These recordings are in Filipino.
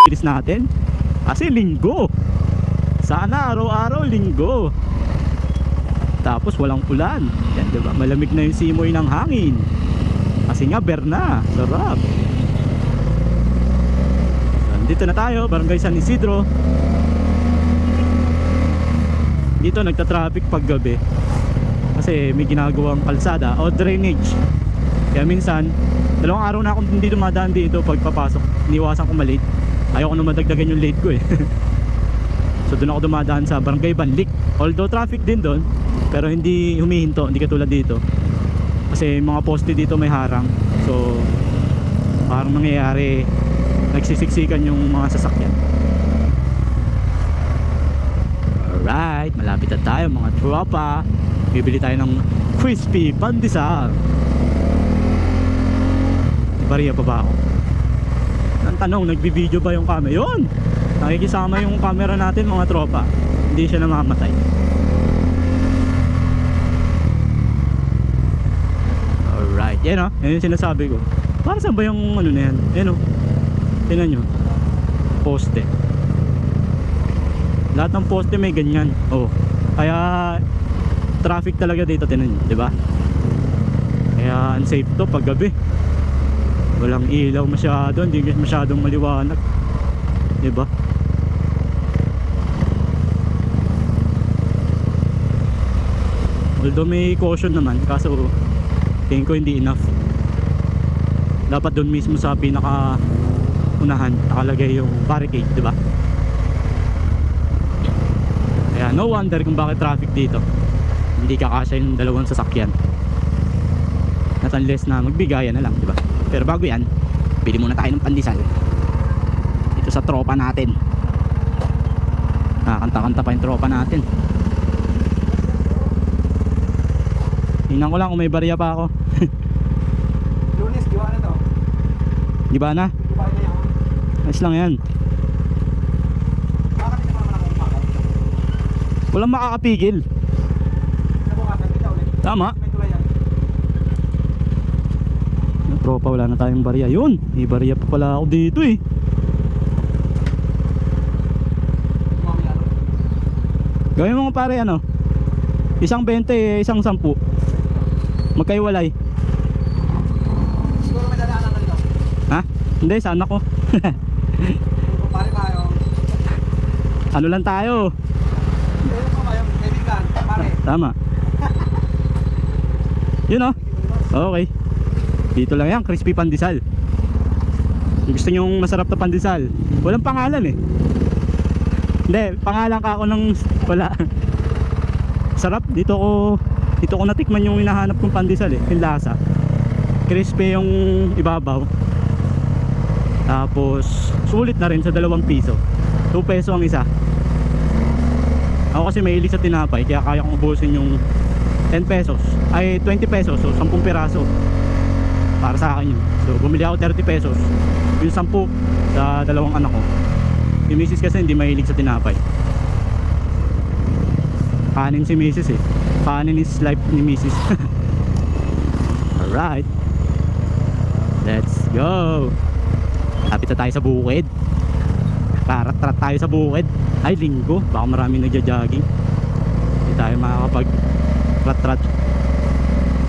bilis natin. Kasi linggo. Sana araw-araw linggo. Tapos walang ulan. Yan, diba? Malamig na yung simoy ng hangin. Kasi nga berna. Sarap. Dito na tayo, Barangay San Isidro. Dito nagta-traffic pag gabi kasi may ginagawang kalsada o drainage. Kaya minsan, 2 araw na akong hindi dumadaan dito pag papasok. Iniwasan ko malate. Ayoko na madagdagan yung late ko eh. So doon ako dumadaan sa Barangay Banlik. Although traffic din doon, pero hindi humihinto, hindi katulad dito. Kasi mga poste dito may harang. So parang nangyayari, nagsisiksikan yung mga sasakyan. Alright, malapit na tayo mga tropa. Bibili tayo ng crispy pandesal. Bariya pa ba ako? Ang tanong, nagbi-video ba yung camera? Yun! Nakikisama yung camera natin mga tropa. Hindi siya namamatay. Alright, yan o. Yan yung sinasabi ko. Para saan ba yung ano na yan? Yan o. Tingnan nyo. Poste. Lahat ng poste may ganyan. Oh. Kaya traffic talaga dito, tingnan nyo, di ba? Kaya unsafe to pag gabi. Walang ilaw masyado, hindi masyadong maliwanag. Di ba? Although may caution naman, kaso tingin ko hindi enough. Dapat doon mismo sa pinaka unahan nakalagay yung barricade, di ba? Kaya no wonder kung bakit traffic dito. Hindi kakasya yung 2 sasakyan. Not unless na magbigayan na lang, di ba? Pero bago yan, bili muna tayo ng pandesal dito sa tropa natin. Kanta-kanta pa yung tropa natin. Tingnan ko lang kung may barya pa ako. Lunes, giwa na to. Giba na? Giwa na yun. Ayos lang yan. Bakit hindi naman ako umakas? Walang makakapigil. Nabukasan, kita ulit. Tama. May tulay yan. Tropa, wala na tayong barya. Yun, may barya pa pala ako dito eh. Mamaya lang. Gawin mo pare ano, isang 20, isang 10. Magkaiwalay. Siguro may dadaanan na dito. Ha? Hindi, sana ko. Kung pare tayo. Ano lang tayo. Ayun po kayo, kaibigan, pare. Tama. Yun oh. Okay. Dito lang yan, crispy pandesal. Kung gusto nyong masarap na pandesal, walang pangalan eh. Hindi, pangalan ka ako ng wala. Sarap, dito ko natikman yung hinahanap kong pandesal eh, yung lasa. Crispy yung ibabaw. Tapos sulit na rin sa 2 piso. 2 peso ang isa. Ako kasi mahilig sa tinapay, kaya kaya kong ubusin yung 10 pesos. Ay 20 pesos, so 10 piraso. Para sa akin yun. So bumili ako 30 pesos. Yung 10 sa 2 anak ko. Yung misis kasi hindi mahilig sa tinapay. Kanin si misis eh. Kanin is life ni misis. Alright, let's go. Lapit na tayo sa bukid. Parat-rat tayo sa bukid. Ay linggo, baka maraming nagja-jogging. Hindi tayo makakapag rat-rat.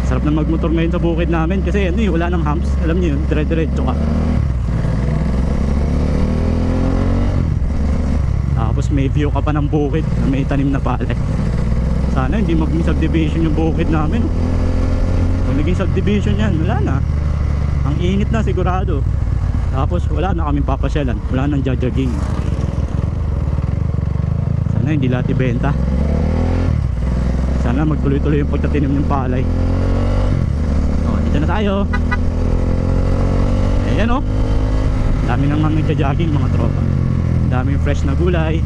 Sarap na magmotor ngayon sa bukid namin kasi ano eh, wala nang humps. Alam niyo yun, dire-diretso ka. Tapos may view ka pa ng bukid na may tanim na palay. Sana hindi maging subdivision yung bukid namin. Kung naging subdivision yan, wala na. Ang init na sigurado. Tapos wala na kaming papasyalan. Wala nang jajaging. Sana hindi lahat ibenta. Sana magtuloy-tuloy yung pagtatinim ng palay. Dito na tayo. Ayan o. Dami nang mga nagja-jogging mga tropa. Daming fresh na gulay.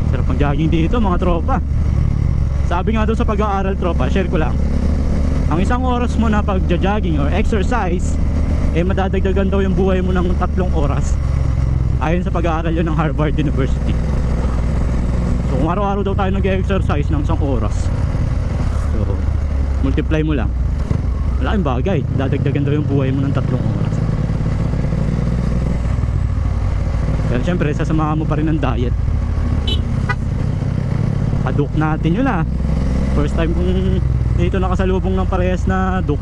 Sarap ang jogging dito mga tropa. Sabi nga doon sa pag-aaral tropa, share ko lang. Ang isang oras mo na pag-jogging or exercise, madadagdagan daw yung buhay mo ng 3 oras. Ayon sa pag-aaral yun ng Harvard University. So kung araw-araw daw tayo nag-exercise ng 1 oras, so multiply mo lang, Malaking bagay, dadagdagan daw yung buhay mo ng 3 oras. Pero syempre sasamahan mo pa rin ng diet. Paduk natin yun ah. First time kong dito nakasalubong ng parehas na duk.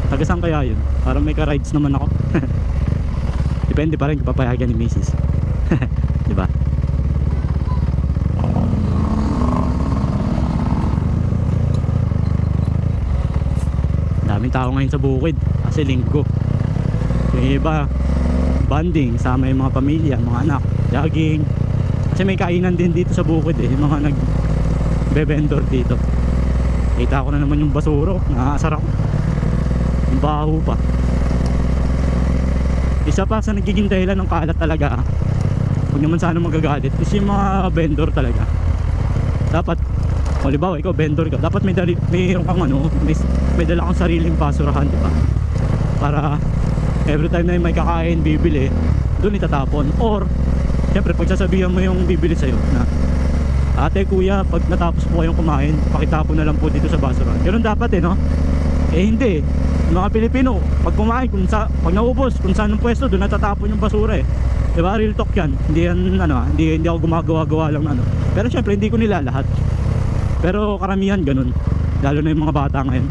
Tagasang kaya yun? Parang may ka-rides naman ako. Depende pa rin kung papayagan ni Mrs. Diba? Daming tao ngayon sa bukid kasi linggo. Yung iba bonding, sama yung mga pamilya, mga anak, jogging. Kasi may kainan din dito sa bukid eh, yung mga nag-vendor dito. Kita ko na naman yung basuro, nakakasar ako. Yung baho pa. Isa pa sa nagiging dahilan ng kalat talaga, huwag naman sana magagalit, is yung mga vendor talaga. Dapat, o halimbawa ikaw vendor ka, dapat mayroon kang may dala kang sariling basurahan, di ba? Para every time na may kakain, bibili, doon itatapon. Or syempre pagsasabihan mo yung bibili sa'yo na, ate, kuya, pag natapos po kayong kumain, pakitapon na lang po dito sa basurahan. Ganun dapat eh, no? Eh hindi, yung mga Pilipino, pag kumain, pag naubos, kung saan ang pwesto, doon natatapon yung basura eh. Diba, real talk yan. Hindi yan, hindi ako gumagawa-gawa lang na Pero syempre, hindi ko nila lahat. Pero karamihan ganun, lalo na yung mga bata ngayon.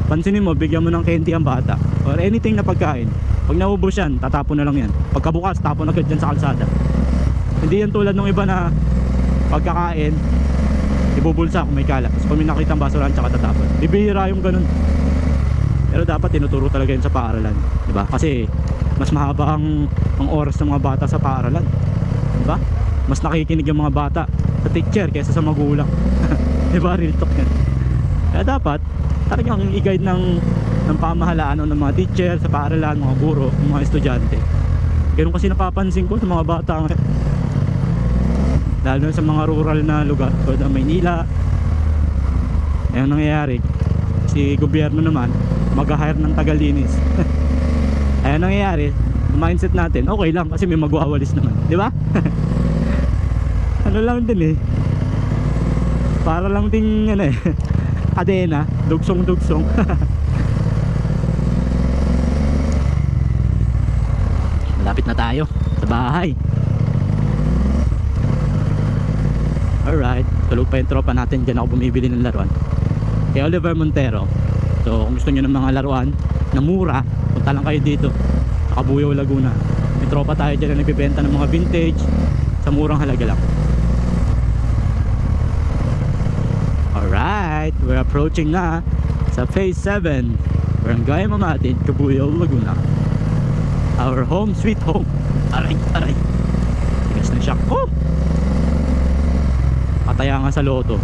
Pansinin mo, bigyan mo ng candy ang bata or anything na pagkain, pag naubos yan, tatapon na lang yan. Pagkabukas, tapon agad dyan sa kalsada. Hindi yan tulad ng iba na pagkakain, ibubulsa kung may kalat, tapos kung may nakitang basurahan, tsaka tatapon. Bibihira yung ganun. Pero dapat tinuturo talaga yun sa paaralan, diba? Kasi mas mahaba ang oras ng mga bata sa paaralan, diba? Mas nakikinig yung mga bata sa teacher kaysa sa magulang. Diba, real talk yan. Kaya dapat talagang i-guide ng pamahalaan o ng mga teacher sa paaralan, mga guro, mga estudyante. Ganun kasi napapansin ko sa mga bata ngayon, lalo na sa mga rural na lugar tulad ng Maynila. Ayun nangyayari, si gobyerno naman mag-hire ng tagalinis. Ayun nangyayari, mindset natin okay lang kasi may magwawalis naman, di ba? Ano lang din eh, para lang ding kadena, dugsong-dugsong. Malapit na tayo sa bahay. Alright, tulog pa yung tropa natin. Diyan ako bumibili ng laruan kay Oliver Montero. So kung gusto nyo ng mga laruan na mura, punta lang kayo dito sa Cabuyao, Laguna. May tropa tayo dyan na nagbibenta ng mga vintage sa murang halaga lang. Alright, we're approaching na sa Phase 7 Barangay Mamatin, Cabuyao, Laguna. Our home sweet home. Aray, aray. Tigas ng shock ko. Pataya nga sa loto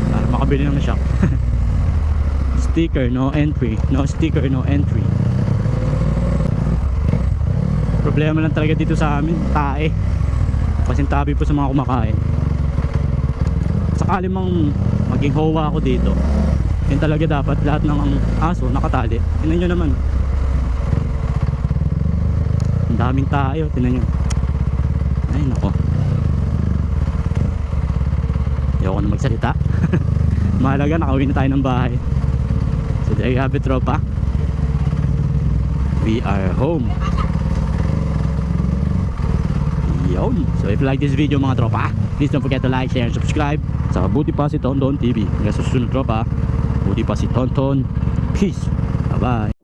para makabili ng shock. Sticker no entry, no sticker no entry. Problema lang talaga dito sa amin, tae. Pasintabi po sa mga kumakain. Sakali mang maging hoa ako dito, yun talaga dapat lahat ng aso nakatali. Tingnan nyo naman, ang daming tayo, tingnan nyo. Ay nako, ayoko na magsalita. Mahalaga nakauwi na tayo ng bahay. So there you have it, tropa. We are home. Yun. So if you like this video mga tropa, please don't forget to like, share, and subscribe sa Buti Pa Si Tonton TV. Hanggang sa susunod tropa, Buti Pa Si Tonton. Peace. Bye bye.